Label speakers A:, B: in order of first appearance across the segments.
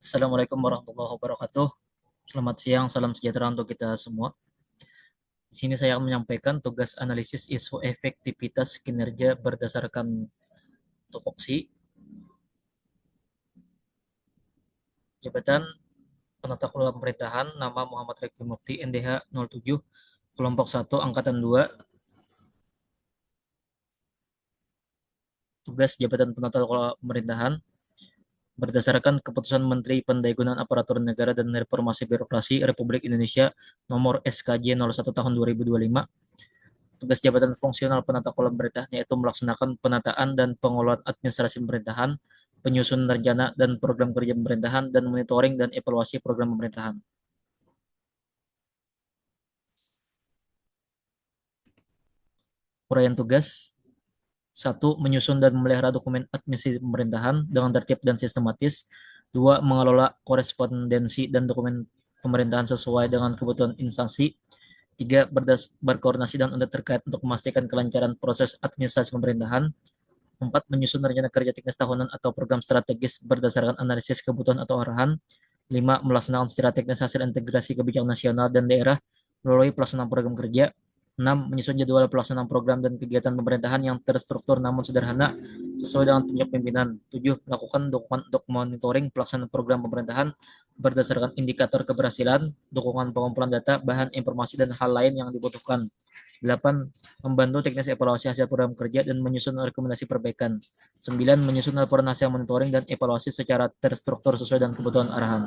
A: Assalamualaikum warahmatullahi wabarakatuh. Selamat siang, salam sejahtera untuk kita semua. Di sini saya akan menyampaikan tugas analisis isu efektivitas kinerja berdasarkan tupoksi. Jabatan Penata Kelola Pemerintahan, nama Muhammad Rekti Mufti, NDH 07, kelompok 1, angkatan 2. Tugas Jabatan Penata Kelola Pemerintahan berdasarkan Keputusan Menteri Pendayagunaan Aparatur Negara dan Reformasi Birokrasi Republik Indonesia nomor SKJ 01 tahun 2025. Tugas jabatan fungsional penata kelola pemerintahan yaitu melaksanakan penataan dan pengelolaan administrasi pemerintahan, penyusunan rencana dan program kerja pemerintahan, dan monitoring dan evaluasi program pemerintahan. Uraian tugas: 1. Menyusun dan memelihara dokumen administrasi pemerintahan dengan tertib dan sistematis. 2. Mengelola korespondensi dan dokumen pemerintahan sesuai dengan kebutuhan instansi. 3. Berkoordinasi dengan unit terkait untuk memastikan kelancaran proses administrasi pemerintahan. 4. Menyusun rencana kerja teknis tahunan atau program strategis berdasarkan analisis kebutuhan atau arahan. 5. Melaksanakan secara teknis hasil integrasi kebijakan nasional dan daerah melalui pelaksanaan program kerja. 6. Menyusun jadwal pelaksanaan program dan kegiatan pemerintahan yang terstruktur namun sederhana sesuai dengan petunjuk pimpinan. 7. Melakukan untuk monitoring pelaksanaan program pemerintahan berdasarkan indikator keberhasilan, dukungan pengumpulan data, bahan informasi, dan hal lain yang dibutuhkan. 8. Membantu teknis evaluasi hasil program kerja dan menyusun rekomendasi perbaikan. 9. Menyusun laporan hasil monitoring dan evaluasi secara terstruktur sesuai dengan kebutuhan arahan.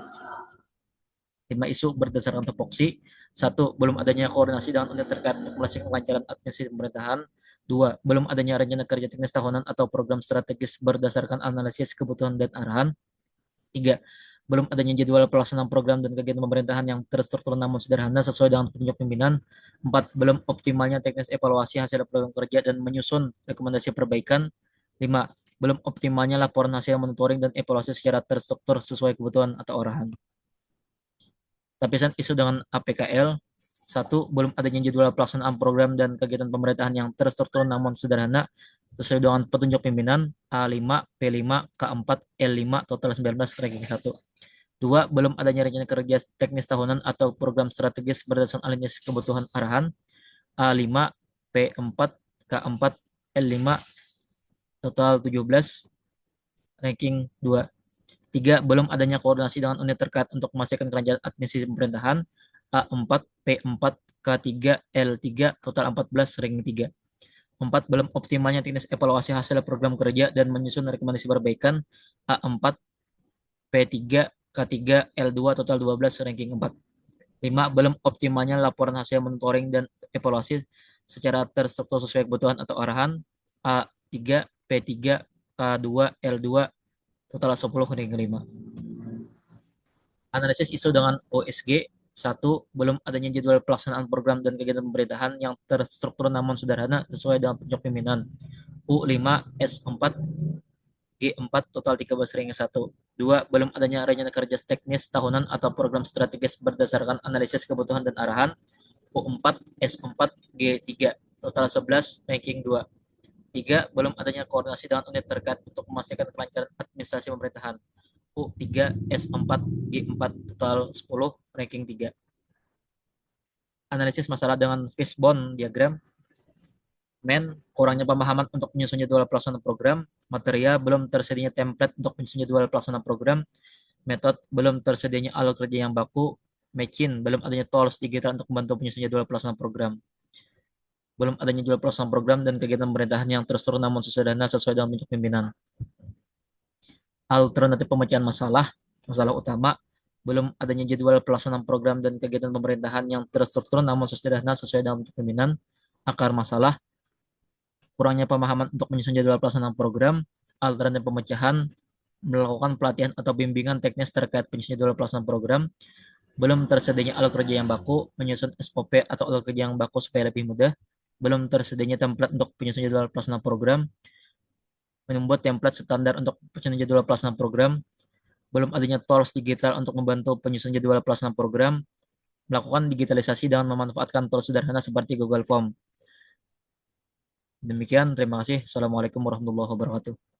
A: 5 isu berdasarkan tupoksi. 1. Belum adanya koordinasi dengan unit terkait untuk memastikan kelancaran administrasi pemerintahan. 2. Belum adanya rencana kerja teknis tahunan atau program strategis berdasarkan analisis kebutuhan dan arahan. 3. Belum adanya jadwal pelaksanaan program dan kegiatan pemerintahan yang terstruktur namun sederhana sesuai dengan petunjuk pimpinan. 4. Belum optimalnya teknis evaluasi hasil program kerja dan menyusun rekomendasi perbaikan. 5. Belum optimalnya laporan hasil monitoring dan evaluasi secara terstruktur sesuai kebutuhan atau arahan. Tapisan isu dengan APKL. 1. Belum adanya jadwal pelaksanaan program dan kegiatan pemerintahan yang terstruktur namun sederhana sesuai dengan petunjuk pimpinan. A5, P5, K4, L5, total 19, ranking 1. 2. Belum adanya rencana kerja teknis tahunan atau program strategis berdasarkan analisis kebutuhan arahan. A5, P4, K4, L5, total 17, ranking 2. 3. Belum adanya koordinasi dengan unit terkait untuk memastikan kelancaran administrasi pemerintahan. A4, P4, K3, L3, total 14, ranking 3. 4. Belum optimalnya teknis evaluasi hasil program kerja dan menyusun rekomendasi perbaikan. A4, P3, K3, L2, total 12, ranking 4. 5. Belum optimalnya laporan hasil monitoring dan evaluasi secara terstruktur sesuai kebutuhan atau arahan. A3, P3, K2, L2, total 10, ranking 5. Analisis isu dengan OSG. 1. Belum adanya jadwal pelaksanaan program dan kegiatan pemerintahan yang terstruktur namun sederhana sesuai dengan petunjuk pimpinan. U5, S4, G4, total 13, ranking 1. 2. Belum adanya rencana kerja teknis tahunan atau program strategis berdasarkan analisis kebutuhan dan arahan. U4, S4, G3, total 11, ranking 2. 3. Belum adanya koordinasi dengan unit terkait untuk memastikan kelancaran administrasi pemerintahan. U3, S4, G4, total 10, ranking 3. Analisis masalah dengan fishbone diagram. Kurangnya pemahaman untuk menyusun jadwal pelaksanaan program. Material, belum tersedianya template untuk menyusun jadwal pelaksanaan program. Metode, belum tersedianya alat kerja yang baku. Machine, belum adanya tools digital untuk membantu menyusun jadwal pelaksanaan program. Belum adanya jadwal pelaksanaan program dan kegiatan pemerintahan yang terstruktur namun sederhana sesuai dengan petunjuk pimpinan. Alternatif pemecahan masalah. Masalah utama, belum adanya jadwal pelaksanaan program dan kegiatan pemerintahan yang terstruktur namun sederhana sesuai dengan pimpinan. Akar masalah, kurangnya pemahaman untuk menyusun jadwal pelaksanaan program. Alternatif pemecahan, melakukan pelatihan atau bimbingan teknis terkait penyusunan jadwal pelaksanaan program. Belum tersedianya alat kerja yang baku, menyusun SOP atau alat kerja yang baku supaya lebih mudah. Belum tersedianya template untuk penyusunan jadwal pelaksanaan program. Membuat template standar untuk penyusunan jadwal pelaksanaan program. Belum adanya tools digital untuk membantu penyusunan jadwal pelaksanaan program. Melakukan digitalisasi dengan memanfaatkan tools sederhana seperti Google Form. Demikian, terima kasih. Assalamualaikum warahmatullahi wabarakatuh.